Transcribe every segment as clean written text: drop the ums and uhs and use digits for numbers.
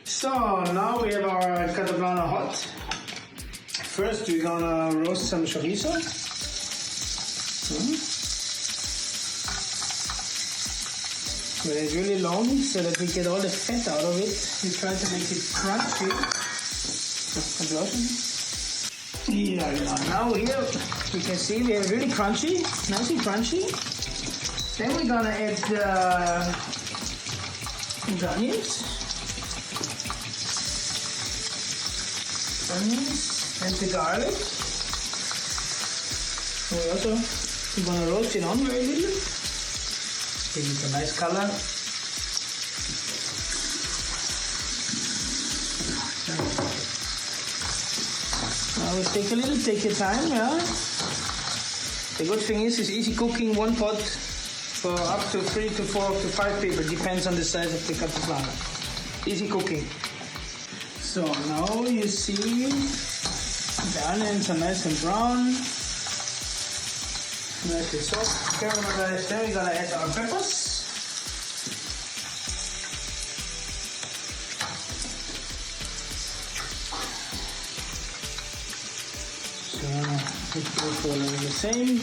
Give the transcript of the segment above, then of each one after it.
So now we have our cataplana hot. First we're gonna roast some chorizo. It's really long so that we get all the fat out of it. We try to make it crunchy. Yeah, now here you can see we have really crunchy, nicely crunchy. Then we're gonna add the onions and the garlic. We also gonna roast it on very little. Give it a nice color. Now take your time, yeah. The good thing is it's easy cooking, one pot for up to 3 to 4 to 5 people, depends on the size of the cataplana. Easy cooking. So now you see the onions are nice and brown. Nicely soft, caramelized. Then we're gonna add our peppers. So let's go for the same.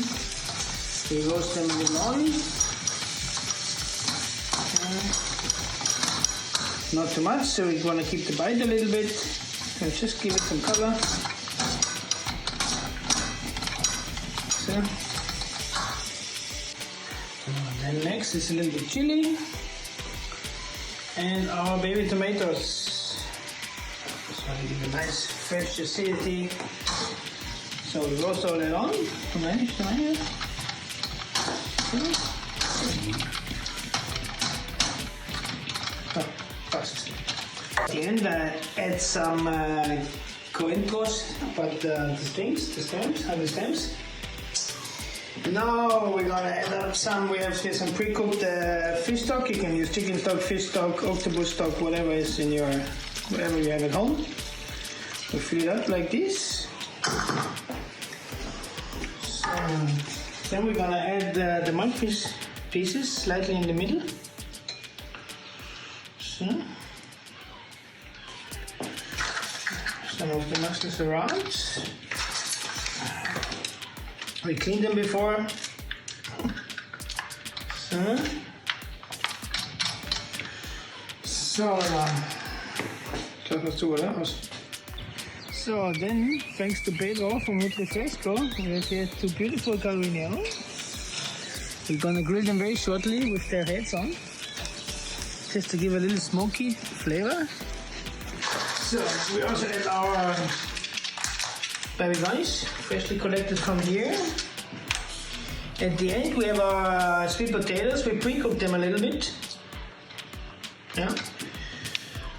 We roast them a little on. Not too much, so we want to keep the bite a little bit. And just give it some color. So. And next is a little bit chili and our baby tomatoes. Just want to give a nice fresh acidity. So we roast all that on. Tomato. Fast. At the end, add some coentros, but the stems. Now we're gonna add up some. We have here some pre-cooked fish stock. You can use chicken stock, fish stock, octopus stock, whatever is in your, whatever you have at home. We fill it up like this. So, then we're gonna add the monkfish pieces slightly in the middle. So, some of the mussels around. We cleaned them before. So then, thanks to Pedro from Nutrifresco, we have here 2 beautiful carineros. We're gonna grill them very shortly with their heads on, just to give a little smoky flavor. So we also add our baby rice, freshly collected from here. At the end we have our sweet potatoes. We pre-cooked them a little bit. Yeah.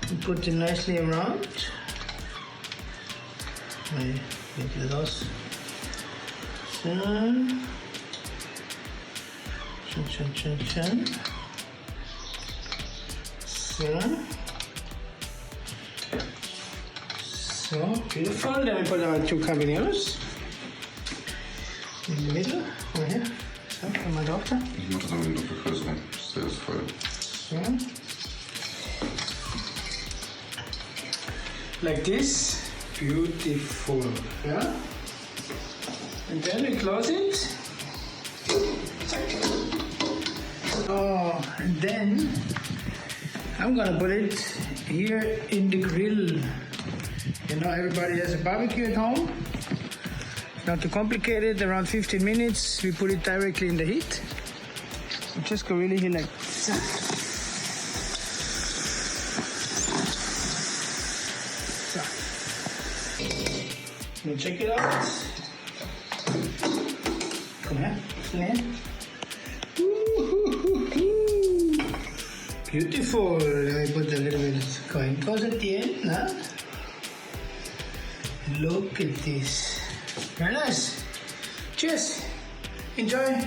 We put them nicely around. Make those. Chan. So beautiful. Then we put our 2 cabineros in the middle, over here. So, for my doctor. Ich mache das aber in der Vergrößerung. Das ist voll. So. Like this. Beautiful. Yeah? And then we close it. Oh, and then I'm gonna put it here in the grill. You know, everybody has a barbecue at home. Not too complicated, around 15 minutes, we put it directly in the heat. We just go really here like that. So, you check it out. Come here, Beautiful. Let me put a little bit of coentros at the end, huh? Look at this. Very nice. Cheers. Enjoy.